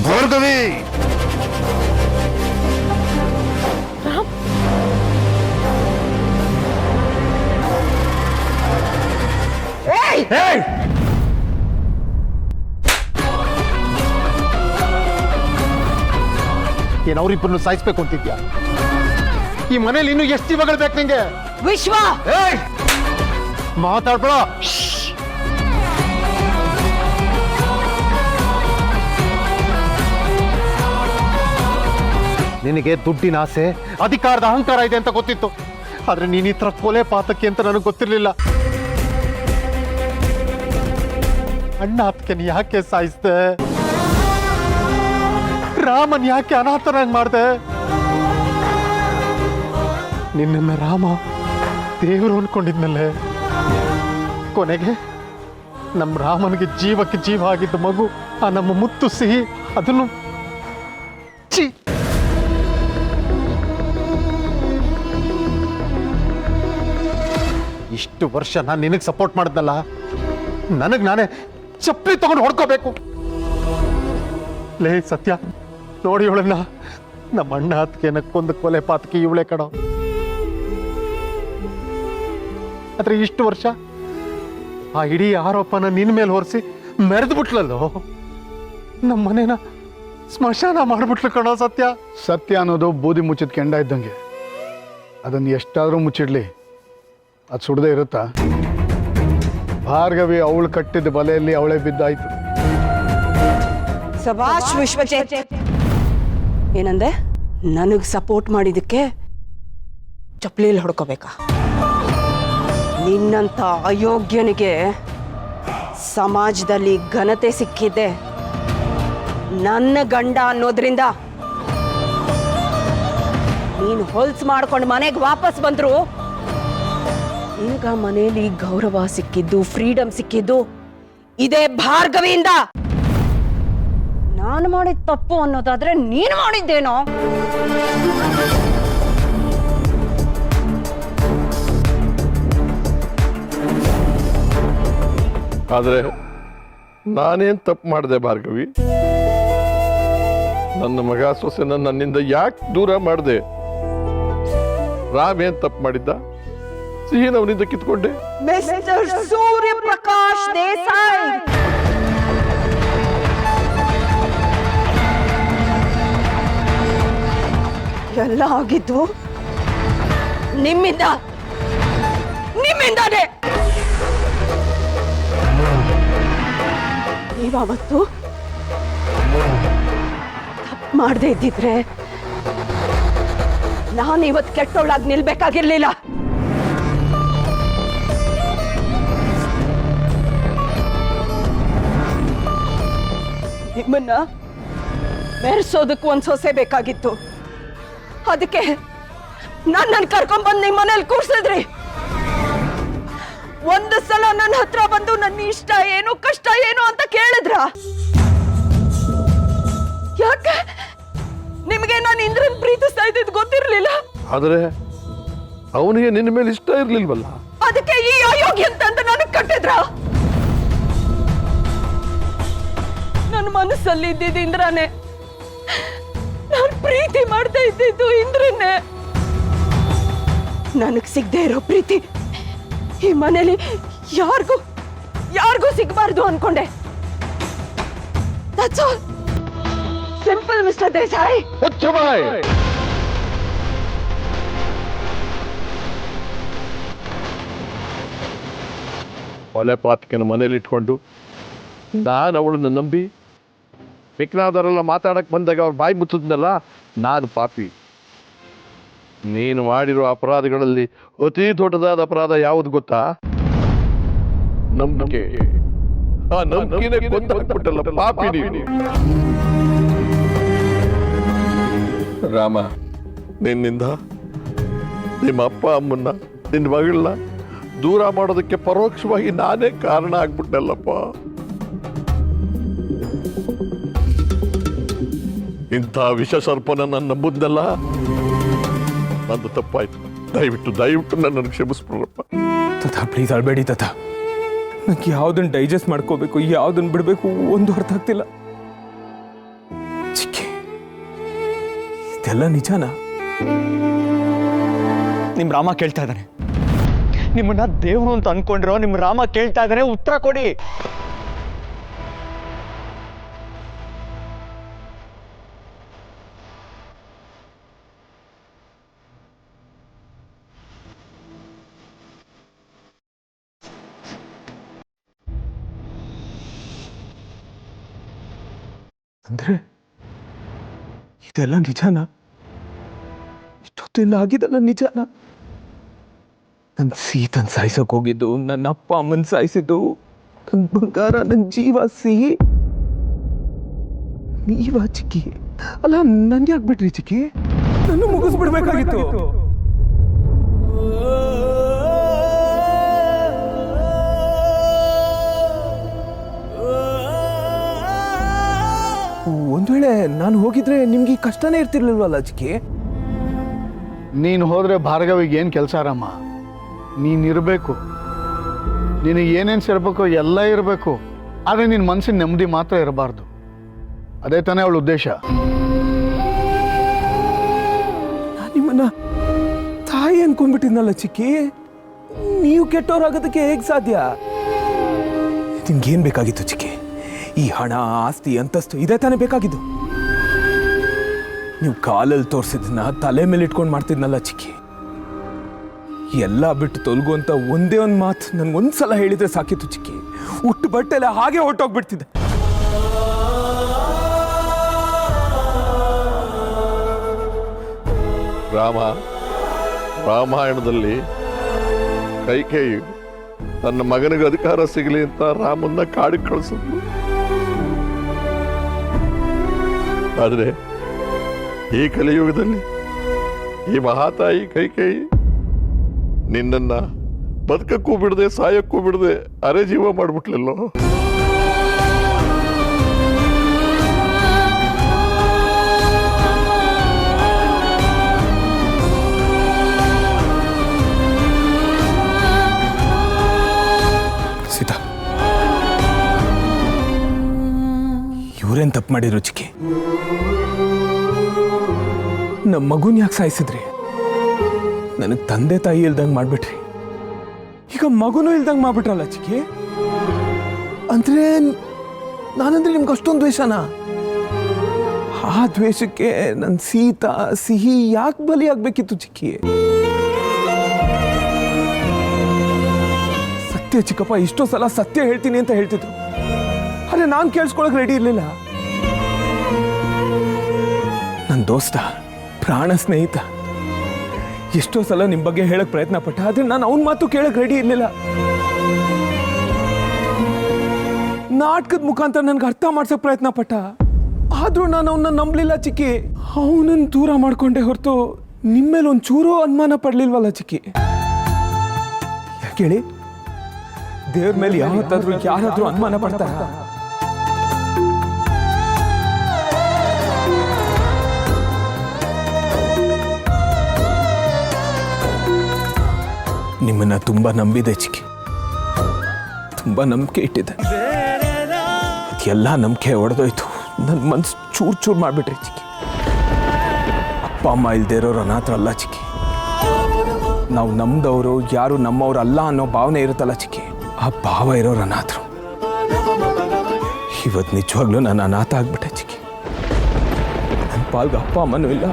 ಭಾರ್ಗವಿ ಏನ್ ಅವ್ರಿಬ್ಬರನ್ನು ಸಾಯಿಸ್ಬೇಕು ಅಂತಿದ್ಯಾ? ಈ ಮನೇಲಿ ಇನ್ನು ಎಷ್ಟು ಜೀವಗಳು ಬೇಕು ನಿಂಗೆ? ವಿಶ್ವ ಮಾತಾಡ್ಬೇಡ. ನಿನಗೆ ದುಡ್ಡಿನ ಆಸೆ, ಅಧಿಕಾರದ ಅಹಂಕಾರ ಇದೆ ಅಂತ ಗೊತ್ತಿತ್ತು. ಆದ್ರೆ ನೀನ್ ಈ ತರ ಕೊಲೆ ಪಾತಕ್ಕೆ ಅಂತ ನನಗೆ ಗೊತ್ತಿರ್ಲಿಲ್ಲ. ಅಣ್ಣ ಅದಕ್ಕೆ ಯಾಕೆ ಸಾಯಿಸ್ದೆ? ರಾಮನ್ ಯಾಕೆ ಅನಾಥನಾಗಿ ಮಾಡ್ದೆ? ನಿನ್ನ ರಾಮ ದೇವರು ಅನ್ಕೊಂಡಿದ್ನಲ್ಲೇ. ಕೊನೆಗೆ ನಮ್ಮ ರಾಮನಿಗೆ ಜೀವಕ್ಕೆ ಜೀವ ಆಗಿದ್ದ ಮಗು, ಆ ನಮ್ಮ ಮುತ್ತು ಸಿಹಿ, ಅದನ್ನು ಛೀ. ಇಷ್ಟು ವರ್ಷ ನಾನು ನಿನಗೆ ಸಪೋರ್ಟ್ ಮಾಡಿದ್ನಲ್ಲ, ನನಗೆ ನಾನೇ ಚಪ್ಪಲಿ ತಗೊಂಡು ಹೊಡ್ಕೋಬೇಕು. ಲೇ ಸತ್ಯ, ನೋಡಿ ಇವಳನ್ನ. ನಮ್ಮ ಅಣ್ಣ ಹತ್ಕೆ ನಕ್ಕೊಂದು ಕೊಲೆ ಪಾತಕಿ ಇವಳೆ ಕಣೋ. ಆದ್ರೆ ಇಷ್ಟು ವರ್ಷ ಆ ಇಡೀ ಆರೋಪನ ನಿನ್ನ ಮೇಲೆ ಹೊರಿಸಿ ಮೆರೆದು ಬಿಟ್ಲಲ್ಲೋ. ನಮ್ಮ ಮನೇನ ಸ್ಮಶಾನ ಮಾಡ್ಬಿಟ್ಲು ಕಣೋ ಸತ್ಯ. ಸತ್ಯ ಅನ್ನೋದು ಬೂದಿ ಮುಚ್ಚಿದ ಕೆಂಡ ಇದ್ದಂಗೆ. ಅದನ್ನು ಎಷ್ಟಾದರೂ ಮುಚ್ಚಿಡ್ಲಿ, ಅದು ಸುಡದೆ ಇರುತ್ತಾ? ಭಾರ್ಗವಿ ಅವಳು ಕಟ್ಟಿದ ಬಲೆಯಲ್ಲಿ ಅವಳೇ ಬಿದ್ದಾಯ್ತು. ಸಭಾಷ್ ವಿಶ್ವಜಿತ್. ಏನಂದೆ? ನನಗ್ ಸಪೋರ್ಟ್ ಮಾಡಿದಕ್ಕೆ ಚಪ್ಲಿಯಲ್ಲಿ ಹೊಡ್ಕೋಬೇಕಾ? ನಿನ್ನಂತ ಅಯೋಗ್ಯನಿಗೆ ಸಮಾಜದಲ್ಲಿ ಘನತೆ ಸಿಕ್ಕಿದೆ ನನ್ನ ಗಂಡ ಅನ್ನೋದ್ರಿಂದ. ನೀನು ಹೊಲ್ಸ್ ಮಾಡ್ಕೊಂಡು ಮನೆಗೆ ವಾಪಸ್ ಬಂದ್ರು ನಿನಗ ಮನೆಯಲ್ಲಿ ಗೌರವ ಸಿಕ್ಕಿದ್ದು, ಫ್ರೀಡಮ್ ಸಿಕ್ಕಿದ್ದು ಇದೇ ಭಾರ್ಗವಿಯಿಂದ. ನಾನು ಮಾಡಿದ ತಪ್ಪು ಅನ್ನೋದಾದ್ರೆ ನೀನು ಮಾಡಿದ್ದೇನೋ? ಆದರೆ ನಾನೇನು ತಪ್ಪು ಮಾಡಿದೆ ಭಾರ್ಗವಿ? ನನ್ನ ಮಗ ಸೊಸೆನ ನನ್ನಿಂದ ಯಾಕೆ ದೂರ ಮಾಡಿದೆ? ರಾಮ್ ಏನ್ ತಪ್ಪು ಮಾಡಿದ್ದ? ಸಿಹಿನವನಿಂದ ಕಿತ್ಕೊಂಡೆ. ಮಿಸ್ಟರ್ ಸೂರ್ಯ ಪ್ರಕಾಶ್ ದೇಸಾಯಿ, ಎಲ್ಲ ಆಗಿದ್ದು ನಿಮ್ಮಿಂದಾನೆ. ನೀವತ್ತು ತಪ್ಪು ಮಾಡದೇ ಇದ್ದಿದ್ರೆ ನಾನು ಇವತ್ತು ಕೆಟ್ಟವಳಾಗಿ ನಿಲ್ಬೇಕಾಗಿರ್ಲಿಲ್ಲ. ನಿಮ್ಮನ್ನ ಮೆರೆಸೋದಕ್ಕೂ ಒಂದು ಸೊಸೆ ಬೇಕಾಗಿತ್ತು. ಅದಕ್ಕೆ ನನ್ನನ್ನು ಕರ್ಕೊಂಡ್ಬಂದು ನಿಮ್ಮ ಮನೇಲಿ ಕೂರ್ಸಿದ್ರಿ. ಒಂದು ಸಲ ನನ್ನ ಹತ್ರ ಬಂದು ನನ್ನ ಇಷ್ಟ ಏನು ಕಷ್ಟ ಏನು ಅಂತ ಕೇಳಿದ್ರ? ಯಾಕೆ? ನಿಮಗೆ ನಾನು ಇಂದ್ರನ್ ಪ್ರೀತಿಸ್ತಾ ಇದ್ದಿದ್ದು ಗೊತ್ತಿರ್ಲಿಲ್ಲ? ಆದರೆ ಅವನಿಗೆ ನಿನ್ನ ಮೇಲೆ ಇಷ್ಟ ಇರ್ಲಿಲ್ವಲ್ಲ? ಅದಕ್ಕೆ ಈ ಅಯೋಗ್ಯ ಅಂತ ನನಗೆ ಕಟ್ಟಿದ್ರ? ನನ್ನ ಮನಸ್ಸಲ್ಲಿ ಇದ್ದಿದ್ದು ಇಂದ್ರನೇ. ನಾನು ಪ್ರೀತಿ ಮಾಡ್ತಾ ಇದ್ದಿದ್ದು ಇಂದ್ರನ್ನೇ. ನನಗ್ ಸಿಗದೆ ಇರೋ ಪ್ರೀತಿ ಈ ಮನೇಲಿ ಯಾರಿಗೂ ಸಿಗಬಾರ್ದು ಅನ್ಕೊಂಡೆ. That's all. Simple, Mr. Desai. ಒಲೆ ಪಾತಕನ ಮನೇಲಿ ಇಟ್ಕೊಂಡು ನಾನು ಅವಳನ್ನು ನಂಬಿ ಬೇಕಾದವರೆಲ್ಲ ಮಾತಾಡಕ್ಕೆ ಬಂದಾಗ ಅವ್ರು ಬಾಯಿ ಮುಚ್ಚಿದ್ನಲ್ಲ, ನಾನು ಪಾಪಿ. ನೀನು ಮಾಡಿರೋ ಅಪರಾಧಗಳಲ್ಲಿ ಅತಿ ದೊಡ್ಡದಾದ ಅಪರಾಧ ಯಾವುದು ಗೊತ್ತಾ? ನಂಬಿಕೆ. ಆ ನಂಬಿಕೆನೇ ಕೊಂದಾಕ್ಬಿಟ್ಟಲ್ಲ ಪಾಪಿ ನೀನು. ರಾಮ, ನಿನ್ನಿಂದ ನಿಮ್ಮ ಅಪ್ಪ ಅಮ್ಮನ್ನ, ನಿನ್ನ ಮಗಳನ್ನ ದೂರ ಮಾಡೋದಕ್ಕೆ ಪರೋಕ್ಷವಾಗಿ ನಾನೇ ಕಾರಣ ಆಗ್ಬಿಟ್ಟಲ್ಲಪ್ಪ. ಇಂಥ ವಿಷ ಸರ್ಪನ ನಾನು ನಂಬುದಲ್ಲ, ನಂದು ತಪ್ಪಾಯ್ತು. ದಯವಿಟ್ಟು ನನ್ನನ್ನು ಕ್ಷಮಿಸ್ಬಿಡ್ರಪ್ಪ. ತಥಾ ಪ್ಲೀಸ್ ಅಳ್ಬೇಡಿ ತಥಾ. ನಂಗೆ ಯಾವುದನ್ನು ಡೈಜೆಸ್ಟ್ ಮಾಡ್ಕೋಬೇಕು, ಯಾವುದನ್ನು ಬಿಡಬೇಕು ಒಂದು ಅರ್ಥ ಆಗ್ತಿಲ್ಲ. ಇದೆಲ್ಲ ನಿಜನಾ? ನಿಮ್ಮ ರಾಮ ಕೇಳ್ತಾ ಇದ್ದಾನೆ. ನಿಮ್ಮನ್ನ ದೇವರು ಅಂತ ಅನ್ಕೊಂಡಿರೋ ನಿಮ್ಮ ರಾಮ ಕೇಳ್ತಾ ಇದ್ದಾನೆ, ಉತ್ತರ ಕೊಡಿ. ಅಂದ್ರೆ ಇದೆಲ್ಲ ನಿಜನಾ? ಇಷ್ಟೊತ್ತಿಲ್ಲ ಆಗಿದೆಲ್ಲ ನಿಜನಾ? ನನ್ನ ಸೀತನ್ ಸಾಯಿಸೋಕೆ ಹೋಗಿದ್ದು, ನನ್ನ ಅಪ್ಪ ಅಮ್ಮನ ಸಾಯಿಸಿದ್ದು, ನನ್ನ ಬಂಗಾರ, ನನ್ನ ಜೀವ ಸಿಹಿ ನೀವ ಚಿಕ್ಕಿ. ಅಲ್ಲ, ನನ್ ಯಾಕೆ ಬಿಟ್ರಿ ಚಿಕ್ಕಿ? ನನ್ನ ಮುಗಿಸ್ಬಿಡ್ಬೇಕಾಗಿತ್ತು. ಒಂದ್ ವೇಳೆ ನಾನು ಹೋಗಿದ್ರೆ ನಿಮ್ಗೆ ಈ ಕಷ್ಟನೇ ಇರ್ತಿರ್ಲಿಲ್ವಲ್ಲ ಚಿಕ್ಕಿ? ನೀನು ಹೋದರೆ ಭಾರ್ಗವಿಗೆ ಏನು ಕೆಲಸ ರಾಮ? ನೀನಿರಬೇಕು, ನಿನಗೆ ಏನೇನು ಸೇರಬೇಕು ಎಲ್ಲ ಇರಬೇಕು, ಆದರೆ ನಿನ್ನ ಮನಸ್ಸಿನ ನೆಮ್ಮದಿ ಮಾತ್ರ ಇರಬಾರ್ದು. ಅದೇ ತಾನೇ ಅವಳ ಉದ್ದೇಶ. ನಾನು ನಿಮ್ಮನ್ನ ತಾಯಿ ಅನ್ಕೊಂಡ್ಬಿಟ್ಟಿದ್ನಲ್ಲ ಚಿಕ್ಕಿ. ನೀವು ಕೆಟ್ಟವ್ರಾಗೋದಕ್ಕೆ ಹೇಗೆ ಸಾಧ್ಯ? ನಿಮ್ಗೇನು ಬೇಕಾಗಿತ್ತು ಚಿಕ್ಕಿ? ಈ ಹಣ, ಆಸ್ತಿ, ಅಂತಸ್ತು ಇದೇ ತಾನೇ ಬೇಕಾಗಿದ್ದು? ನೀವು ಕಾಲಲ್ಲಿ ತೋರಿಸಿದ್ನ ತಲೆ ಮೇಲೆ ಇಟ್ಕೊಂಡು ಮಾಡ್ತಿದ್ನಲ್ಲ ಚಿಕ್ಕಿ. ಎಲ್ಲ ಬಿಟ್ಟು ತೊಲಗು ಅಂತ ಒಂದೇ ಒಂದು ಮಾತು ನನ್ಗೊಂದ್ಸಲ ಹೇಳಿದ್ರೆ ಸಾಕಿತ್ತು ಚಿಕ್ಕಿ. ಹುಟ್ಟು ಬಟ್ಟೆಲ್ಲ ಹಾಗೆ ಹೊರಟೋಗ್ಬಿಡ್ತಿದ್ದೆ. ರಾಮಾಯಣದಲ್ಲಿ ಕೈಕೇಯಿ ತನ್ನ ಮಗನಿಗೆ ಅಧಿಕಾರ ಸಿಗಲಿ ಅಂತ ರಾಮನ್ನ ಕಾಡಿಗೆ ಕಳಿಸಿದ್ಲು. ಆದರೆ ಈ ಕಲಿಯುಗದಲ್ಲಿ ಈ ಮಹಾತಾಯಿ ಕೈಕೇಯಿ ನಿನ್ನನ್ನ ಬದುಕಕ್ಕೂ ಬಿಡದೆ ಸಾಯಕ್ಕೂ ಬಿಡದೆ ಅರೆ ಜೀವ ಮಾಡ್ಬಿಟ್ಲಲ್ಲೋ. ಸೀತಾ, ಇವ್ರೇನ್ ತಪ್ಪು ಮಾಡಿದ್ರು ಚಿಕ್ಕಿ? ನಮ್ಮ ಮಗುನ್ ಯಾಕೆ ಸಾಯಿಸಿದ್ರಿ? ನನಗೆ ತಂದೆ ತಾಯಿ ಇಲ್ದಂಗೆ ಮಾಡ್ಬಿಟ್ರಿ. ಈಗ ಮಗುನೂ ಇಲ್ದಂಗೆ ಮಾಡ್ಬಿಟ್ರಲ್ಲ ಚಿಕ್ಕಿ. ಅಂದ್ರೆ ನಾನಂದ್ರೆ ನಿಮ್ಗೆ ಅಷ್ಟೊಂದು ದ್ವೇಷನಾ? ಆ ದ್ವೇಷಕ್ಕೆ ನನ್ನ ಸೀತಾ ಸಿಹಿ ಯಾಕೆ ಬಲಿ ಆಗ್ಬೇಕಿತ್ತು ಚಿಕ್ಕಿ? ಸತ್ಯ ಚಿಕ್ಕಪ್ಪ ಇಷ್ಟೋ ಸಲ ಸತ್ಯ ಹೇಳ್ತೀನಿ ಅಂತ ಹೇಳ್ತಿದ್ರು, ಆದ್ರೆ ನಾನು ಕೇಳಿಸ್ಕೊಳಕ್ ರೆಡಿ ಇರ್ಲಿಲ್ಲ. ನನ್ನ ದೋಸ್ತ, ಪ್ರಾಣ ಸ್ನೇಹಿತ, ಎಷ್ಟೋ ಸಲ ನಿಮ್ ಬಗ್ಗೆ ಹೇಳಕ್ ಪ್ರಯತ್ನ ಪಟ್ಟ, ಆದ್ರೆ ನಾನು ಅವನ ಮಾತು ಕೇಳಕ್ ರೆಡಿ ಇರ್ಲಿಲ್ಲ. ನಾಟಕದ ಮುಖಾಂತರ ನನ್ಗೆ ಅರ್ಥ ಮಾಡ್ಸಕ್ ಪ್ರಯತ್ನ ಪಟ್ಟ, ಆದ್ರೂ ನಾನು ಅವನ್ನ ನಂಬಲಿಲ್ಲ ಚಿಕ್ಕಿ. ಅವನನ್ನ ದೂರ ಮಾಡ್ಕೊಂಡೆ ಹೊರತು ನಿಮ್ಮೇಲೆ ಒಂಚೂರು ಅನುಮಾನ ಪಡ್ಲಿಲ್ವಲ್ಲ ಚಿಕ್ಕಿ? ಯಾಕೆ ಹೇಳಿ? ದೇವ್ರ ಮೇಲೆ ಯಾವತ್ತಾದ್ರೂ ಯಾರಾದ್ರೂ ಅನುಮಾನ ಪಡ್ತಾರ? ನಿಮ್ಮನ್ನ ತುಂಬಾ ನಂಬಿದೆ ಚಿಕ್ಕಿ, ತುಂಬಾ ನಂಬಿಕೆ ಇಟ್ಟಿದ್ದೆ. ಎಲ್ಲ ನಂಬಿಕೆ ಒಡೆದೋಯ್ತು. ನನ್ನ ಮನ್ಸು ಚೂರ್ ಚೂರ್ ಮಾಡ್ಬಿಟ್ರಿ ಚಿಕ್ಕಿ. ಅಪ್ಪ ಅಮ್ಮ ಇಲ್ದೇ ಇರೋರು ಅನಾಥ ಅಲ್ಲ ಚಿಕ್ಕಿ. ನಾವು ನಮ್ದವರು, ಯಾರು ನಮ್ಮವ್ರು ಅಲ್ಲ ಅನ್ನೋ ಭಾವನೆ ಇರುತ್ತಲ್ಲ ಚಿಕ್ಕಿ, ಆ ಭಾವ ಇರೋರು ಅನಾಥರು. ಇವತ್ತು ನಿಜವಾಗ್ಲೂ ನಾನು ಅನಾಥ ಆಗ್ಬಿಟ್ಟೆ ಚಿಕ್ಕಿ. ನನ್ನ ಪಾಲ್ಗೆ ಅಪ್ಪ ಅಮ್ಮನೂ ಇಲ್ಲ,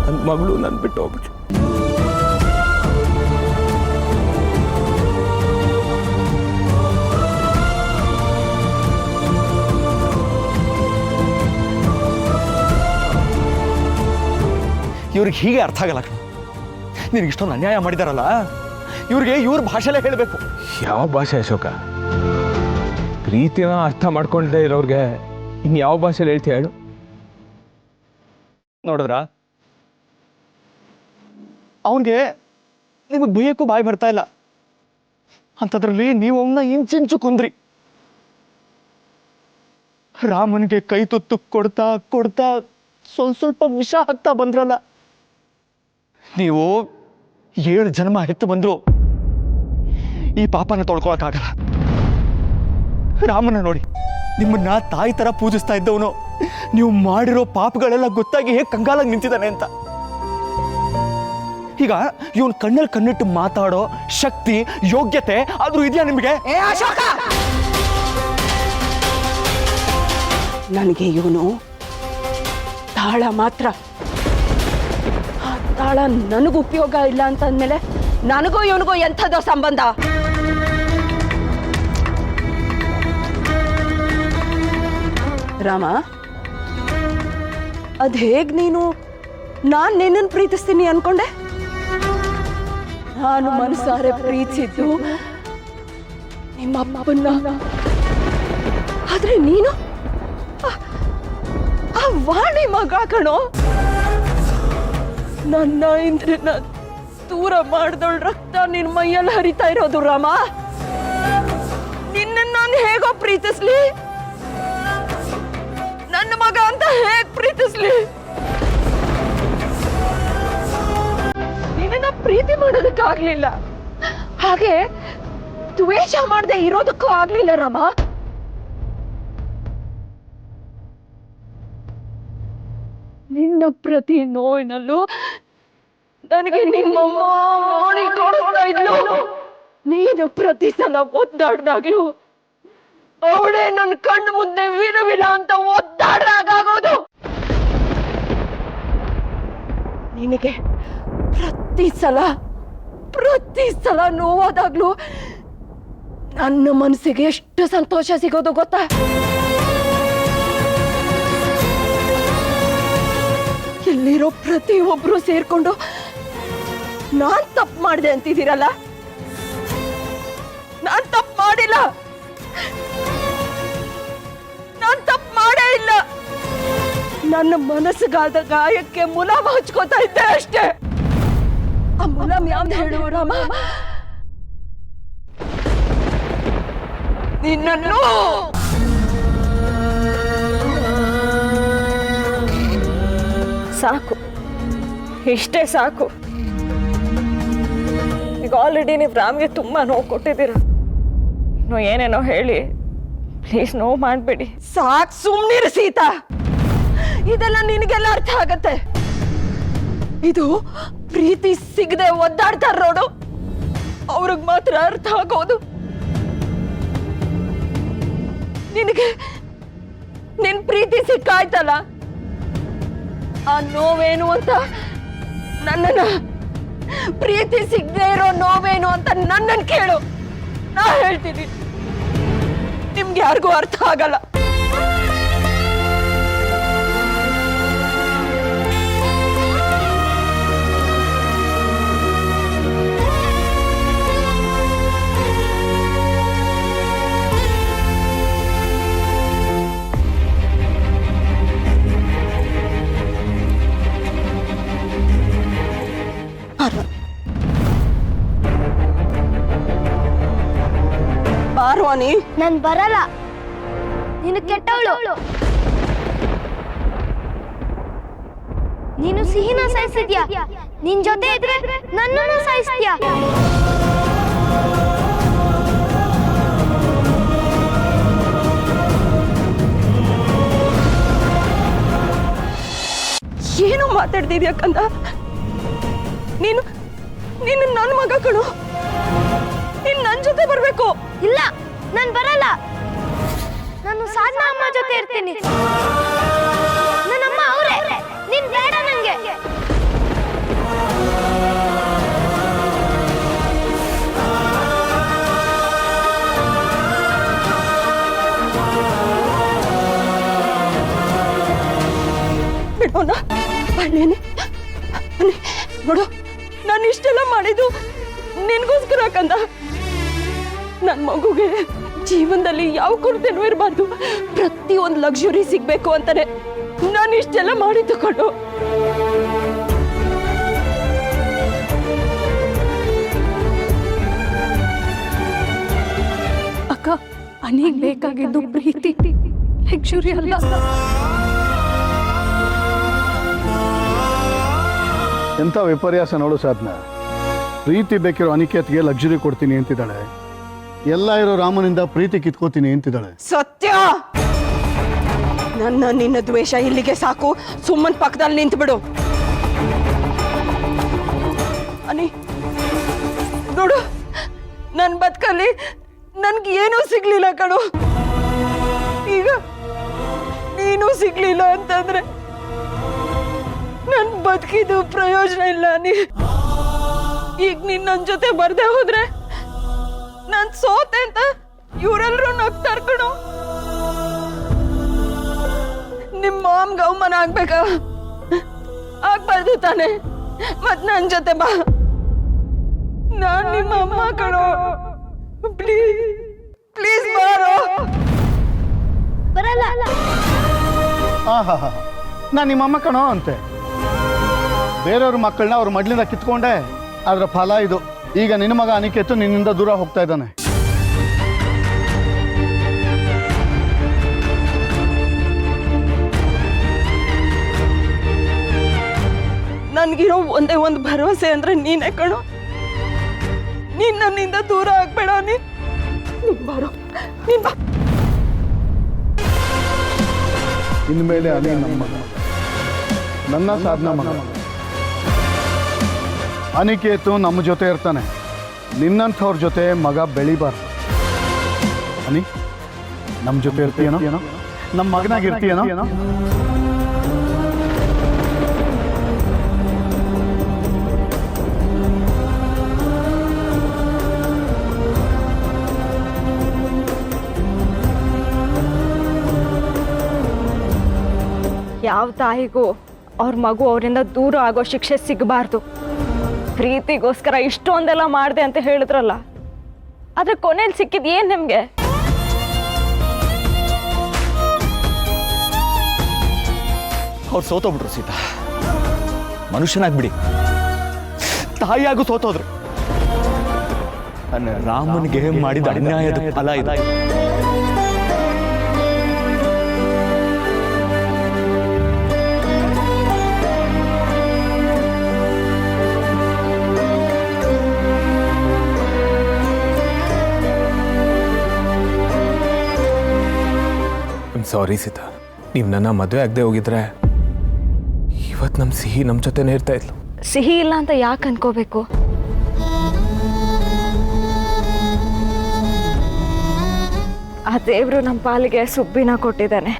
ನನ್ನ ಮಗಳು ನನ್ನ ಬಿಟ್ಟು ಹೋಗ್ಬಿಟ್ಲು. ಇವ್ರಿಗೆ ಹೀಗೆ ಅರ್ಥ ಆಗಲ್ಲ ಕಣ. ನಿನಗೆ ಇಷ್ಟೊಂದು ಅನ್ಯಾಯ ಮಾಡಿದಾರಲ್ಲ, ಇವ್ರಿಗೆ ಇವ್ರ ಭಾಷೆಲೇ ಹೇಳಬೇಕು. ಯಾವ ಭಾಷೆ ಅಶೋಕ? ಪ್ರೀತಿನ ಅರ್ಥ ಮಾಡ್ಕೊಂಡೇ ಇರೋರ್ಗೆ ಇನ್ನು ಯಾವ ಭಾಷೆಲಿ ಹೇಳ್ತೀಯ ಹೇಳು? ನೋಡಿದ್ರ, ಅವನಿಗೆ ನಿಮಗೆ ಬೈಯಕ್ಕೂ ಬಾಯಿ ಬರ್ತಾ ಇಲ್ಲ ಅಂಥದ್ರಲ್ಲಿ ನೀವು ಅವನ್ನ ಇಂಚಿಂಚು ಕೊಂದ್ರಿ. ರಾಮನಿಗೆ ಕೈ ತುತ್ತು ಕೊಡ್ತಾ ಕೊಡ್ತಾ ಸ್ವಲ್ಪ ವಿಷ ಹಾಕ್ತಾ ಬಂದ್ರಲ್ಲ. ನೀವು 7 ಜನ್ಮ ಹೆತ್ತು ಬಂದ್ರು ಈ ಪಾಪನ ತೊಳ್ಕೊಳಕ್ಕಾಗಲ್ಲ. ರಾಮನ ನೋಡಿ, ನಿಮ್ಮನ್ನ ತಾಯಿ ಥರ ಪೂಜಿಸ್ತಾ ಇದ್ದವನು ನೀವು ಮಾಡಿರೋ ಪಾಪಗಳೆಲ್ಲ ಗೊತ್ತಾಗಿ ಹೇಗೆ ಕಂಗಾಲಾಗಿ ನಿಂತಿದ್ದಾನೆ ಅಂತ. ಈಗ ಇವನ್ ಕಣ್ಣಲ್ಲಿ ಕಣ್ಣಿಟ್ಟು ಮಾತಾಡೋ ಶಕ್ತಿ ಯೋಗ್ಯತೆ ಆದ್ರೂ ಇದೆಯಾ ನಿಮಗೆ? ಏ ಅಶೋಕ, ನನಗೆ ಇವನು ತಾಳ ಮಾತ್ರ. ಆ ತಾಳ ನನಗೂ ಉಪಯೋಗ ಇಲ್ಲ ಅಂತಂದ್ಮೇಲೆ ನನಗೂ ಇವನಿಗೂ ಎಂಥದೋ ಸಂಬಂಧ. ರಾಮ, ಅದ್ ಹೇಗ್ ನೀನು ನಾನ್ ನಿನ್ನನ್ನು ಪ್ರೀತಿಸ್ತೀನಿ ಅನ್ಕೊಂಡೆ? ನಾನು ಮನಸಾರೆ ಪ್ರೀತಿಸಿದ್ದು ನಿಮ್ಮ ಅಪ್ಪನ್ನ. ಆದ್ರೆ ನೀನು ಆ ವಾಣಿ ಮಗ ಕಣೋ. ನನ್ನ ಇಂದ್ರನ ದೂರ ಮಾಡಿದವಳ ರಕ್ತ ನಿನ್ ಮೈಯಲ್ಲಿ ಹರಿತಾ ಇರೋದು. ರಾಮ, ನಿನ್ನ ನಾನು ಹೇಗೋ ಪ್ರೀತಿಸ್ಲಿ? ನನ್ನ ಮಗ ಅಂತ ಹೇಗ್ ಪ್ರೀತಿಸ್ಲಿ? ನಿನ್ನ ಪ್ರೀತಿ ಮಾಡೋದಕ್ಕಾಗ್ಲಿಲ್ಲ, ಹಾಗೆ ದ್ವೇಷ ಮಾಡದೆ ಇರೋದಕ್ಕೂ ಆಗ್ಲಿಲ್ಲ. ರಾಮ, ನಿನ್ನ ಪ್ರತಿ ನೋವಿನಲ್ಲೂ ನನಗೆ ನಿಮ್ಮಮ್ಮ ಮಾಡಿ ಕೊಡ್ತಾ ಇದ್ಲು. ನೀನು ಪ್ರತಿ ಸಲ ಒದ್ದಾಡ್ದಾಗ್ಲೂ ಅವಳೇ ನನ್ನ ಕಣ್ಣು ಮುಂದೆ ವಿರವಿಲ್ಲ ಅಂತ ಒದ್ದಾಡ್ದಾಗೋದು. ನಿನಗೆ ಪ್ರತಿ ಸಲ ನೋವಾದಾಗ್ಲೂ ನನ್ನ ಮನಸ್ಸಿಗೆ ಎಷ್ಟು ಸಂತೋಷ ಸಿಗೋದು ಗೊತ್ತಾ? ಇಲ್ಲಿರೋ ಪ್ರತಿಯೊಬ್ರು ಸೇರ್ಕೊಂಡು ನಾನ್ ತಪ್ಪು ಮಾಡಿದೆ ಅಂತಿದ್ದೀರಲ್ಲ, ನಾನ್ ತಪ್ಪು ಮಾಡಿಲ್ಲ. ನಾನ್ ತಪ್ಪು ಮಾಡೇ ಇಲ್ಲ. ನನ್ನ ಮನಸ್ಸಿಗಾದ ಗಾಯಕ್ಕೆ ಮುಲಾಮ ಹಚ್ಕೋತಾ ಇದ್ದೆ ಅಷ್ಟೇ. ಆ ಮುಲಾಮ್ ಯಾವ್ದು ಹೇಳು ರಾಮ? ನಿನ್ನನ್ನು ಸಾಕು, ಇಷ್ಟೇ ಸಾಕು. ಈಗ ಆಲ್ರೆಡಿ ನೀವು ರಾಮ್ಗೆ ತುಂಬಾ ನೋವು ಕೊಟ್ಟಿದ್ದೀರ. ಇನ್ನು ಏನೇನೋ ಹೇಳಿ ಪ್ಲೀಸ್ ನೋವು ಮಾಡಬೇಡಿ. ಸಾಕು, ಸುಮ್ಮನಿರು ಸೀತಾ. ಇದೆಲ್ಲ ನಿನಗೆಲ್ಲ ಅರ್ಥ ಆಗತ್ತೆ. ಇದು ಪ್ರೀತಿ ಸಿಗದೆ ಒದ್ದಾಡ್ತಾರ ನೋಡು, ಅವ್ರಿಗೆ ಮಾತ್ರ ಅರ್ಥ ಆಗೋದು. ನಿನಗೆ ನಿನ್ ಪ್ರೀತಿ ಸಿಕ್ಕಾಯ್ತಲ್ಲ, ಆ ನೋವೇನು ಅಂತ ನನ್ನನ್ನ, ಪ್ರೀತಿ ಸಿಗದೆ ಇರೋ ನೋವೇನು ಅಂತ ನನ್ನನ್ನು ಕೇಳು, ನಾ ಹೇಳ್ತೀನಿ. ನಿಮ್ಗೆ ಯಾರಿಗೂ ಅರ್ಥ ಆಗಲ್ಲ. ಬಾರ್ವಾನಿ, ನಾನ್ ಬರಲ್ಲ. ನೀನು ಕೆಟ್ಟವಳು. ನೀನು ಸಿಹಿನ ಸಾಯಿಸಿದ್ಯಾ, ನಿನ್ ಜೊತೆ ಇದ್ರೆ ನನ್ನನ್ನು ಸಾಯಿಸ್ತೀಯಾ. ಏನು ಮಾತಾಡ್ತಿದ್ಯಾ ಕಂದ? ನೀನು ನನ್ನ ಮಗ ಕಣು. ನೀನ್ ನನ್ ಜೊತೆ ಬರ್ಬೇಕು. ಇಲ್ಲ, ನಾನ್ ಬರಲ್ಲ. ನಾನು ಸಾಧನಾ ಅಮ್ಮ ಜೊತೆ ಇರ್ತೀನಿ. ನನ್ನಮ್ಮ ಅವರೇ, ನೀನ್ ಬೇಡ ನಂಗೆ. ಬಿಡೋಣ. ನೋಡು, ನಾನು ಇಷ್ಟೆಲ್ಲ ಮಾಡಿದ್ದು ನಿನ್ಗೋಸ್ಕರ ಕಂದ. ನನ್ನ ಮಗುಗೆ ಜೀವನದಲ್ಲಿ ಯಾವ ಕೊರತೆನೂ ಇರಬಾರ್ದು, ಪ್ರತಿಯೊಂದು ಲಕ್ಸುರಿ ಸಿಗ್ಬೇಕು ಅಂತಾನೆ ನಾನು ಇಷ್ಟೆಲ್ಲ ಮಾಡಿದ್ದು ಕಣು. ಅಕ್ಕ, ಅನಿಗೆ ಬೇಕಾಗಿದ್ದು ಪ್ರೀತಿ, ಲಕ್ಸುರಿ ಅಲ್ಲ. ಎಂಥ ವಿಪರ್ಯಾಸ ನೋಡು ಸಾಧನಾ. ಪ್ರೀತಿ ಬೇಕಿರೋ ಅನಿಕೇತ್ಗೆ ಲಕ್ಸುರಿ ಕೊಡ್ತೀನಿ ಅಂತಿದ್ದಾಳೆ, ಎಲ್ಲ ಇರೋ ರಾಮನಿಂದ ಪ್ರೀತಿ ಕಿತ್ಕೋತೀನಿ ಅಂತಿದ್ದಾಳೆ. ಸತ್ಯ, ನಿನ್ನ ದ್ವೇಷ ಇಲ್ಲಿಗೆ ಸಾಕು. ಸುಮ್ಮನ್ ಪಕ್ಕದಲ್ಲಿ ನಿಂತು ಬಿಡು. ಅನಿ ನೋಡು, ನನ್ನ ಬದುಕಲ್ಲಿ ನನ್ಗೆ ಏನೂ ಸಿಗ್ಲಿಲ್ಲ ಕಣು. ಈಗ ನೀನು ಸಿಗ್ಲಿಲ್ಲ ಅಂತಂದ್ರೆ ನನ್ ಬದುಕಿದು ಪ್ರಯೋಜನ ಇಲ್ಲ. ಈಗ ನೀನ್ ನನ್ ಜೊತೆ ಬರ್ದೆ ಹೋದ್ರೆ ನಾನ್ ಸೋತೆ ಅಂತ ಇವರೆಲ್ಲರೂ ನಗ್ತಾರ ಕಣು. ನಿಮ್ಮ ಮಾಮ್ಗ ಅವಮಾನ ಆಗ್ಬೇಕಾ? ಆಗ್ಬಾರ್ದು ತಾನೆ. ಮತ್ ನನ್ ಜೊತೆ ಬಾ. ನಾನ್ ನಿಮ್ಮ ಅಮ್ಮ ಕಣೋ. ಪ್ಲೀಸ್ ಪ್ಲೀಸ್ ಬಾರೋ. ಬರಲ್ಲ. ಆಹಾ ನಾನು ನಿಮ್ಮಮ್ಮ ಕಣೋ ಅಂತೆ. ಬೇರೆಯವ್ರ ಮಕ್ಕಳನ್ನ ಅವ್ರ ಮಡ್ಲಿಂದ ಕಿತ್ಕೊಂಡೆ, ಅದರ ಫಲ ಇದು. ಈಗ ನಿನ್ನ ಮಗ ಅನಿಕೇತು ನಿನ್ನಿಂದ ದೂರ ಹೋಗ್ತಾ ಇದ್ದಾನೆ. ನನ್ಗಿರೋ ಒಂದೇ ಒಂದು ಭರವಸೆ ಅಂದ್ರೆ ನೀನೇ ಕಣೋ. ನೀನ್ ನನ್ನಿಂದ ದೂರ ಆಗ್ಬೇಡ. ನೀನ್ ಬಾರೋ, ನೀನ್ ಬಾ. ಇನ್ಮೇಲೆ ಅನಿ ನಮ್ಮ ಮಗ, ನನ್ನ ಸಾಧನ ಮಗ. ಅನಿಕೇತು ನಮ್ಮ ಜೊತೆ ಇರ್ತಾನೆ. ನಿನ್ನಂಥವ್ರ ಜೊತೆ ಮಗ ಬೆಳಿಬಾರ್ದು. ಅನಿ ನಮ್ಮ ಜೊತೆ ಇರ್ತೀಯನೋ? ನಮ್ಮ ಮಗನಾಗಿರ್ತೀಯನೋ? ಯಾವ ತಾಯಿಗೂ ಅವ್ರ ಮಗು ಅವರಿಂದ ದೂರ ಆಗೋ ಶಿಕ್ಷೆ ಸಿಗಬಾರ್ದು. ಪ್ರೀತಿಗೋಸ್ಕರ ಇಷ್ಟೊಂದೆಲ್ಲ ಮಾಡಿದೆ ಅಂತ ಹೇಳಿದ್ರಲ್ಲ, ಆದ್ರೆ ಕೊನೆಯಲ್ಲಿ ಸಿಕ್ಕಿದ್ ಏನ್ ನಿಮ್ಗೆ? ಅವ್ರು ಸೋತೋಗ್ಬಿಟ್ರು ಸೀತಾ. ಮನುಷ್ಯನಾಗ್ಬಿಡಿ, ತಾಯಿಯಾಗೂ ಸೋತೋದ್ರು. ನನ್ನ ರಾಮನಿಗೆ ಮಾಡಿದ ಅನ್ಯಾಯದ ಫಲ ಇದೆ. ಸಾರಿ ಸೀತಾ, ನೀವು ನನ್ನ ಮದುವೆ ಆಗದೆ ಹೋಗಿದ್ರೆ ಇವತ್ತು ನಮ್ಮ ಸಿಹಿ ನಮ್ಮ ಜೊತೆನೇ ಇರ್ತಾ ಇದ್ಲು. ಸಿಹಿ ಇಲ್ಲ ಅಂತ ಯಾಕೆ ಅನ್ಕೋಬೇಕು? ಆ ದೇವ್ರು ನಮ್ಮ ಪಾಲಿಗೆ ಸುಬ್ಬಿನ ಕೊಟ್ಟಿದ್ದಾನೆ.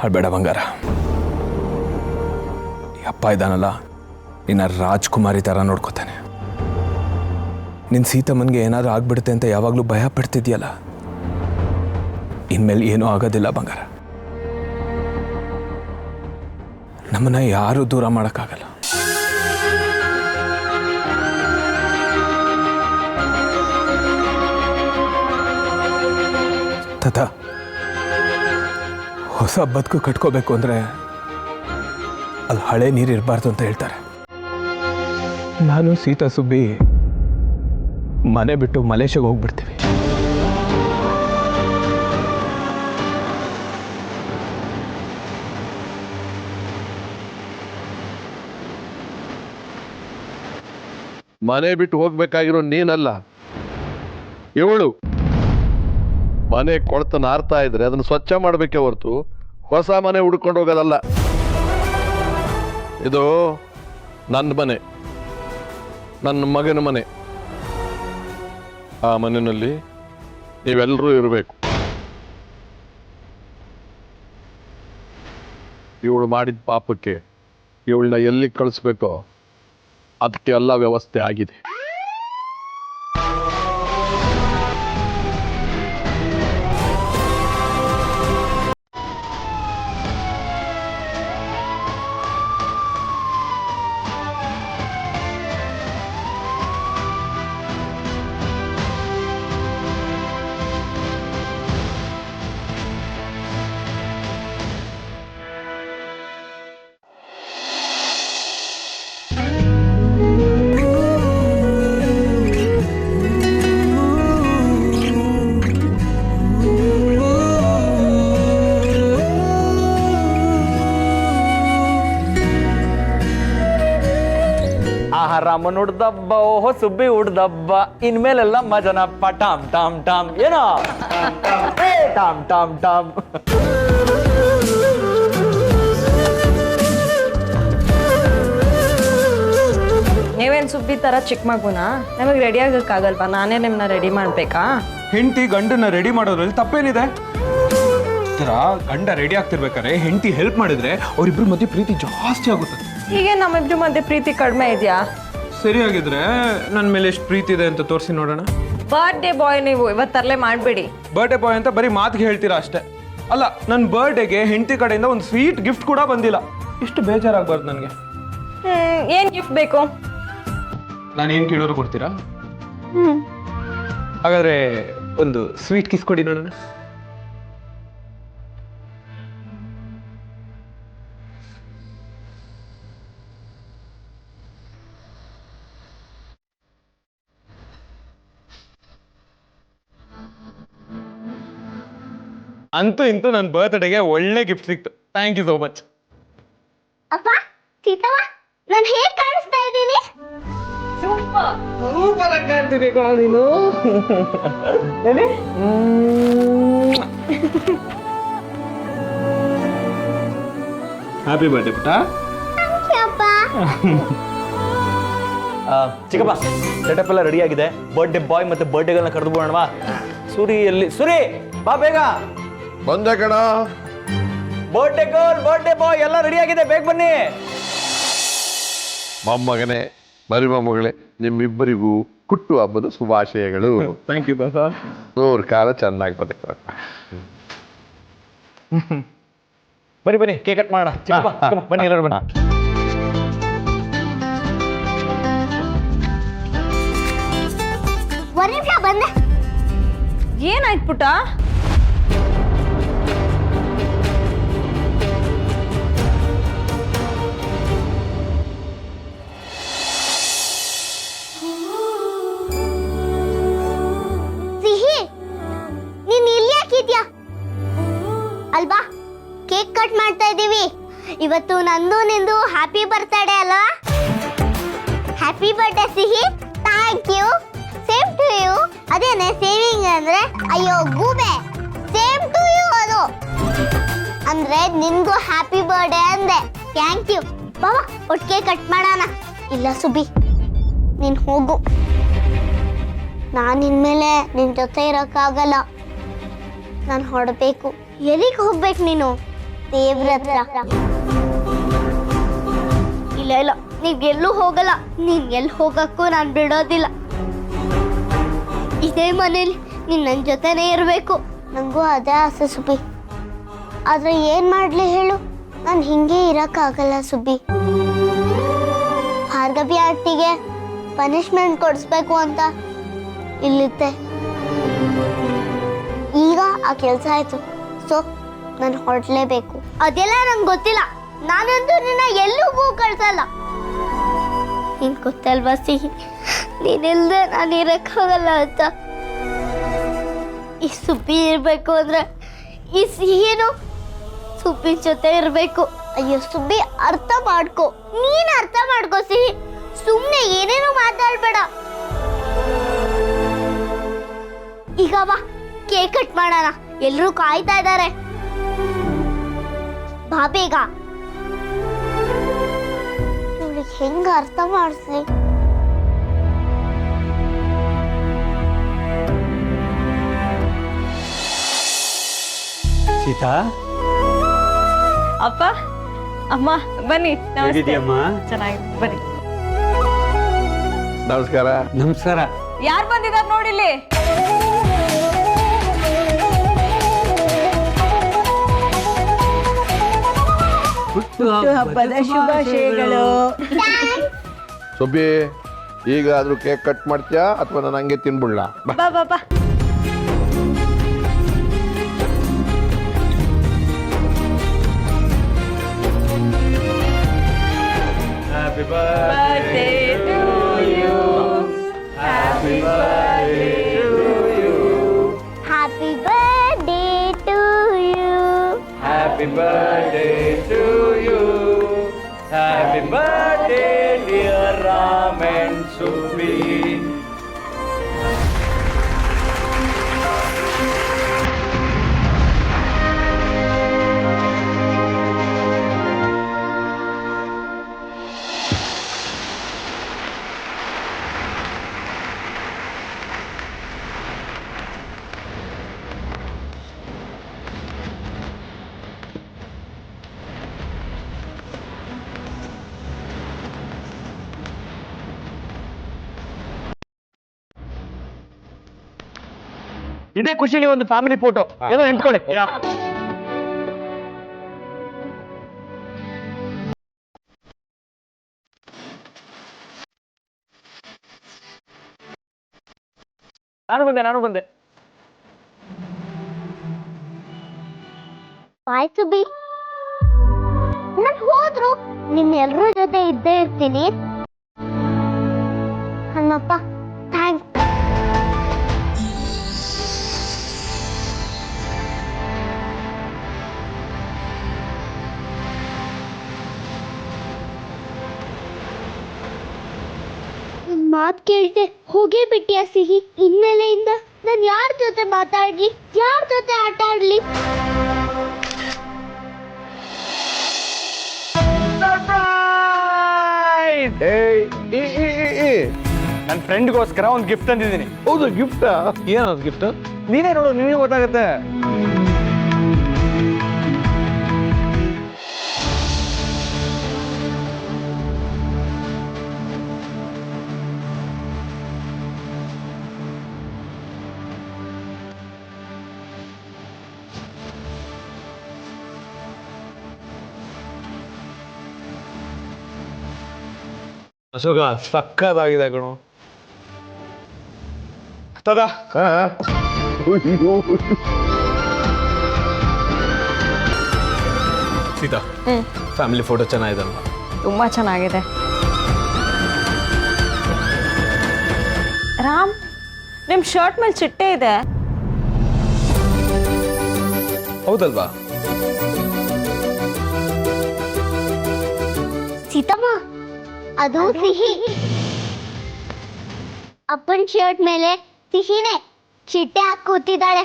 ಅಳ್ಬೇಡ ಬಂಗಾರ. ಅಪ್ಪ ಇದ್ದಾನಲ್ಲ, ನಿನ್ನ ರಾಜ್ಕುಮಾರಿ ಥರ ನೋಡ್ಕೋತಾನೆ. ನಿನ್ನ ಸೀತಮ್ಮನಿಗೆ ಏನಾದರೂ ಆಗ್ಬಿಡುತ್ತೆ ಅಂತ ಯಾವಾಗಲೂ ಭಯ ಪಡ್ತಿದ್ಯಲ್ಲ, ಇನ್ಮೇಲೆ ಏನೂ ಆಗೋದಿಲ್ಲ ಬಂಗಾರ. ನಮ್ಮನ್ನ ಯಾರೂ ದೂರ ಮಾಡೋಕ್ಕಾಗಲ್ಲ. ತತ ಹೊಸ ಬದುಕು ಕಟ್ಕೋಬೇಕು ಅಂದರೆ ಅಲ್ಲಿ ಹಳೆ ನೀರು ಇರಬಾರ್ದು ಅಂತ ಹೇಳ್ತಾರೆ. ನಾನು ಸೀತಾ ಸುಬ್ಬಿ ಮನೆ ಬಿಟ್ಟು ಮಲೇಷ್ಯಾಗೆ ಹೋಗ್ಬಿಡ್ತೀವಿ. ಮನೆ ಬಿಟ್ಟು ಹೋಗ್ಬೇಕಾಗಿರೋ ನೀನಲ್ಲ, ಇವಳು. ಮನೆ ಕೊಳ್ತ ನಾರ್ತಾ ಇದ್ರೆ ಅದನ್ನು ಸ್ವಚ್ಛ ಮಾಡಬೇಕೇ ಹೊರತು ಹೊಸ ಮನೆ ಹುಡ್ಕೊಂಡು ಹೋಗೋದಲ್ಲ. ಇದು ನನ್ನ ಮನೆ, ನನ್ನ ಮಗನ ಮನೆ. ಆ ಮನೆಯಲ್ಲಿ ನೀವೆಲ್ಲರೂ ಇರಬೇಕು. ಇವಳು ಮಾಡಿದ ಪಾಪಕ್ಕೆ ಇವಳನ್ನ ಎಲ್ಲಿ ಕಳಿಸ್ಬೇಕೋ ಅದಕ್ಕೆ ಎಲ್ಲ ವ್ಯವಸ್ಥೆ ಆಗಿದೆ. ರಾಮನ್ ಉಡ್ದಬ್ಬ ಓಹೋ ಸುಬ್ಬಿ ಉಡ್ದಬ್ಬ ಇನ್ಮೇಲೆಲ್ಲ ಮಜನಪ್ಪ ಟಾಮ್ ಟಾಮ್ ಟಾಮ್ ಏನೋ ಟಾಮ್ ಟಾಮ್ ಟಾಮ್ ನೀವೇನ್ ಸುಬ್ಬಿ ತರ ಚಿಕ್ಕ ಮಗುನ ನಮಗೆ ರೆಡಿ ಆಗಕ್ಕಾಗಲ್ವಾ? ನಾನೇ ನಿಮ್ಮನ್ನ ರೆಡಿ ಮಾಡ್ಬೇಕಾ? ಹೆಂಡತಿ ಗಂಡನ್ನ ರೆಡಿ ಮಾಡೋದ್ರಲ್ಲಿ ತಪ್ಪೇನಿದೆ? ಈ ಥರ ಗಂಡ ರೆಡಿ ಆಗ್ತಿರ್ಬೇಕಾದ್ರೆ ಹೆಂಡತಿ ಹೆಲ್ಪ್ ಮಾಡಿದ್ರೆ ಅವರಿಬ್ರು ಮಧ್ಯೆ ಪ್ರೀತಿ ಜಾಸ್ತಿ ಆಗುತ್ತೆ. ಹೀಗೆ ನಮ್ಮಿಬ್ರು ಮಧ್ಯೆ ಪ್ರೀತಿ ಕಡಿಮೆ ಇದೆಯಾ? ಸರಿಯಾಗಿದ್ರೆ ನನ್ನ ಮೇಲೆ ಎಷ್ಟು ಪ್ರೀತಿ ಇದೆ ಅಂತ ತೋರಿಸಿ ನೋಡೋಣ. ಬರ್ಡೇ ಬಾಯ್ ನೀವು ಇವತ್ತರಲೇ ಮಾಡಬೇಡಿ. ಬರ್ಡೇ ಬಾಯ್ ಅಂತ ಬರೀ ಮಾತಿಗೆ ಹೇಳ್ತೀರಾ ಅಷ್ಟೇ. ಅಲ್ಲ, ನನ್ನ ಬರ್ಡೇಗೆ ಹೆಂಡತಿ ಕಡೆಯಿಂದ ಒಂದು ಸ್ವೀಟ್ ಗಿಫ್ಟ್ ಕೂಡ ಬಂದಿಲ್ಲ. ಎಷ್ಟು ಬೇಜಾರಾಗಬಾರ್ದು ನನಗೆ. ಏನ್ ಗಿಫ್ಟ್ ಬೇಕು? ನಾನು ಏನು ಕೇಳೋರು ಕೊಡ್ತೀರಾ? ಹಾಗಾದ್ರೆ ಒಂದು ಸ್ವೀಟ್ ಕಿಸ್ ಕೊಡಿ ನೋಡೋಣ. ಅಂತೂ ಇಂತೂ ನನ್ನ ಬರ್ತ್ಡೇಗೆ ಒಳ್ಳೆ ಗಿಫ್ಟ್ ಸಿಕ್ತು. Thank you so much. ಅಪ್ಪ ಸೀತವ್ವ ನಾನು ಹೇಗೆ ಕಾಣಿಸ್ತಾ ಇದ್ದೀನಿ? ಹ್ಯಾಪಿ ಬರ್ಡೇ ಪುಟ್ಟ. ಅಪ್ಪ ಚಿಕ್ಕಪ್ಪ ಸೆಟಪ್ ಎಲ್ಲ ರೆಡಿ ಆಗಿದೆ. ಬರ್ಡೇ ಬಾಯ್ ಮತ್ತೆ ಬರ್ಡೇಗಳನ್ನ ಕರೆದು ಬಿಡೋಣವಾ? ಸುರಿ ಎಲ್ಲಿ? ಸುರಿ ಬಾ ಬೇಗ. ಬಂದೆ ಕಣ. ಬರ್ಡೇ ಗರ್ಲ್ ಬರ್ಡೇ ಬಾಯ್ ಎಲ್ಲ ರೆಡಿ ಆಗಿದೆ, ಬೇಗ ಬನ್ನಿ. ಮೊಮ್ಮಗನೇ ಮರಿಮೊಮ್ಮಗಳೇ, ನಿಮ್ಮಿಬ್ಬರಿಗೂ ಹುಟ್ಟು ಹಬ್ಬದ ಶುಭಾಶಯಗಳು. Thank you ಬಾಸ. 100 ಕಾಲ ಚೆನ್ನಾಗಿ ಬದುಕ. ಬನ್ನಿ ಬನ್ನಿ, ಕೇಕ್ ಕಟ್ ಮಾಡೋಣ. ಚಿಕ್ಕಪ್ಪ ಚಿಕ್ಕಪ್ಪ, ಬನ್ನಿ ಎಲ್ಲರೂ ಬನ್ನಿ. ಒಂದು ನಿಮಿಷ ಬಂದೆ. ಏನಾಯ್ತು ಪುಟ್ಟ? ಸಿಹಿ ನೀನ್ ಇಲ್ಲಿ ಯಾಕಿದ್ಯಾ? ಅಲ್ವಾ ಕೇಕ್ ಕಟ್ ಮಾಡ್ತಾ ಇದೀವಿ. ಇವತ್ತು ನಂದು ನಿಂದು ಹ್ಯಾಪಿ ಬರ್ತ್ಡೇ ಅಲ್ವಾ? Happy birthday Sihi. Thank you. Same to you. ಅದೇನೆ ಸೇವಿಂಗ್ ಅಂದ್ರೆ? ಅಯ್ಯೋ ಗೂಬೆ, ಸೇಮ್ ಟು ಯು ಅದು ಅಂದ್ರೆ ನಿನ್ಗೂ ಹ್ಯಾಪಿ ಬರ್ತ್ಡೇ ಅಂದೆ. Thank you. ಬಾಬಾ ಒಟ್ಟಿಗೆ ಕಟ್ ಮಾಡೋಣ. ಇಲ್ಲ ಸುಬ್ಬಿ, ನೀನ್ ಹೋಗು. ನಾನು ಇನ್ಮೇಲೆ ನಿನ್ ಜೊತೆ ಇರೋಕ್ಕಾಗಲ್ಲ. ನಾನು ಹೊರಡಬೇಕು. ಎಲ್ಲಿಗೆ ಹೋಗ್ಬೇಕು ನೀನು? ದೇವ್ರ ಹತ್ರ. ಇಲ್ಲ ಇಲ್ಲ, ನೀವೆಲ್ಲೂ ಹೋಗಲ್ಲ. ನೀನ್ ಎಲ್ಲಿ ಹೋಗಕ್ಕೂ ನಾನು ಬಿಡೋದಿಲ್ಲ. ಇದೇ ಮನೇಲಿ ನೀನ್ ನನ್ನ ಜೊತೆನೇ ಇರಬೇಕು. ನನಗೂ ಅದೇ ಆಸೆ ಸುಬ್ಬಿ. ಆದ್ರೆ ಏನ್ ಮಾಡ್ಲಿ ಹೇಳು? ನಾನು ಹಿಂಗೆ ಇರಕ್ಕಾಗಲ್ಲ ಸುಬ್ಬಿ. ಭಾರ್ಗವಿ ಆಂಟಿಗೆ ಪನಿಷ್ಮೆಂಟ್ ಕೊಡಿಸ್ಬೇಕು ಅಂತ ಇಲ್ಲಿತ್ತೆ. ಈಗ ಆ ಕೆಲಸ ಆಯ್ತು, ಸೊ ನಾನು ಹೊರಡ್ಲೇಬೇಕು. ಅದೆಲ್ಲ ನಂಗೆ ಗೊತ್ತಿಲ್ಲ. ನಾನಂತೂ ನಿನ್ನ ಎಲ್ಲೂ ಕಳ್ಸಲ್ಲ. ನಿನ್ ಗೊತ್ತಲ್ವಾ ಸಿಹಿ, ನೀನಿಲ್ದೆ ನಾನು ಇರಕ್ಕಾಗಲ್ಲ ಅಂತ. ಈ ಸುಬ್ಬಿ ಇರ್ಬೇಕು ಅಂದ್ರೆ ಈ ಸಿಹಿನು ಸುಬ್ಬಿ ಜೊತೆ ಇರ್ಬೇಕು. ಅಯ್ಯೋ ಸುಬ್ಬಿ, ಅರ್ಥ ಮಾಡ್ಕೋ. ನೀನ್ ಅರ್ಥ ಮಾಡ್ಕೋ ಸಿಹಿ. ಸುಮ್ನೆ ಏನೇನು ಮಾತಾಡ್ಬೇಡ. ಈಗ ಬಾ, ಕೇಕ್ ಕಟ್ ಮಾಡೋಣ. ಎಲ್ರೂ ಕಾಯ್ತಾ ಇದ್ದಾರೆ. ಬಾ ಬೇಗ. ಇವಳಿಗೆ ಹೆಂಗ ಅರ್ಥ ಮಾಡಿಸ್ಲಿ? ಸೀತಾ, ಅಪ್ಪ ಅಮ್ಮ ಬನ್ನಿ. ನಮಸ್ತೆ. ಚೆನ್ನಾಗಿ ಬನ್ನಿ. ನಮಸ್ಕಾರ. ನಮಸ್ಕಾರ. ಯಾರು ಬಂದಿದ್ದಾರೆ ನೋಡಿಲ್ಲಿ? ಹಬ್ಬದ ಶುಭಾಶಯಗಳು. ಸುಬ್ಬಿ, ಈಗಾದ್ರೂ ಕೇಕ್ ಕಟ್ ಮಾಡ್ತೀಯಾ ಅಥವಾ ನಾನು ಹಂಗೆ ತಿನ್ಬಿಡ್ಲ? ಬಾ ಬಾ ಬಾ. Happy birthday to you. Happy birthday to you. Happy birthday to you. Happy birthday to you. Happy birthday, dear Ramesh. ಇದೇ ಖುಷಿಲಿ ಒಂದು ಫ್ಯಾಮಿಲಿ ಫೋಟೋ ಏನೋ ಎಂಟ್ಕೊಳ್ಳಿ. ನಾನು ಬಂದೆ ಬಾಯ್ ಸುಬ್ಬಿ, ನಾನು ಹೋದ್ರು ನಿಮ್ಮೆಲ್ರ ಜೊತೆ ಇದ್ದೇ ಇರ್ತೀನಿ. ಹನ್ನಪ್ಪ, ಥ್ಯಾಂಕ್ಸ್. ಮಾತು ಕೇಳ್ದೆ ಹೋಗೇ ಬಿಟ್ಟಿಯ ಸಿಹಿ. ಇನ್ಮೇಲೆಯಿಂದ ನಾನು ಯಾರ ಜೊತೆ ಮಾತಾಡ್ಲಿ, ಯಾರ ಜೊತೆ ಆಟ ಆಡ್ಲಿ? ನನ್ನ ಫ್ರೆಂಡ್ಗೋಸ್ಕರ ಒಂದು ಗಿಫ್ಟ್ ತಂದಿದ್ದೀನಿ. ಹೌದು, ಗಿಫ್ಟಾ? ಏನದು ಗಿಫ್ಟ್? ನೀನೇ ನೋಡು, ನಿನಗೆ ಗೊತ್ತಾಗುತ್ತೆ. ಅಶೋಕ ಸಕ್ಕದಾಗಿದೆ ಕಣು. ತದಾ ಸೀತಾ, ಫ್ಯಾಮಿಲಿ ಫೋಟೋ ಚೆನ್ನಾಗಿದಲ್ವಾ? ತುಂಬಾ ಚೆನ್ನಾಗಿದೆ. ರಾಮ್, ನಿಮ್ ಶರ್ಟ್ ಮೇಲೆ ಚಿಟ್ಟೆ ಇದೆ. ಹೌದಲ್ವಾ? ಸೀತಮ್ಮ, ಅದು ಸಿಹಿ. ಅಪ್ಪನ ಶರ್ಟ್ ಮೇಲೆ ಸಿಹಿನೇ ಚಿಟ್ಟೆ ಹಾಕಿ ಕೂತಿದ್ದಾಳೆ.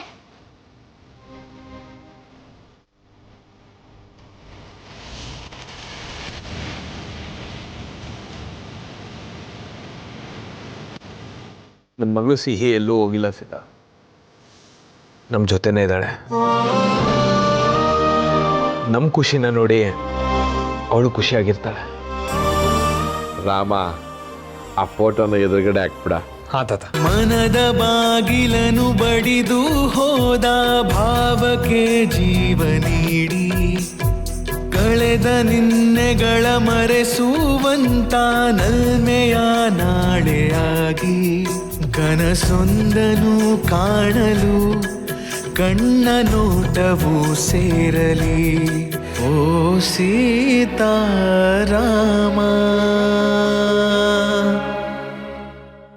ನನ್ನ ಮಗಳು ಸಿಹಿ ಎಲ್ಲೂ ಹೋಗಿಲ್ಲ ಸೀತಾ, ನಮ್ಮ ಜೊತೆನೇ ಇದ್ದಾಳೆ. ನಮ್ಮ ಖುಷಿನ ನೋಡಿ ಅವಳು ಖುಷಿಯಾಗಿರ್ತಾಳೆ. ರಾಮ, ಆ ಫೋಟೋನ ಎದುರುಗಡೆ ಹಾಕ್ಬಿಡ. ಹಾ ತಾತ. ಮನದ ಬಾಗಿಲನು ಬಡಿದು ಹೋದ ಭಾವಕ್ಕೆ ಜೀವ ನೀಡಿ, ಕಳೆದ ನಿನ್ನೆಗಳ ಮರೆಸುವಂತ ನಲ್ಮೆಯ ನಾಳೆಯಾಗಿ, ಕನಸೊಂದನು ಕಾಣಲು ಕಣ್ಣ ನೋಟವು ಸೇರಲಿ. ಓ ಸೀತಾರಾಮ.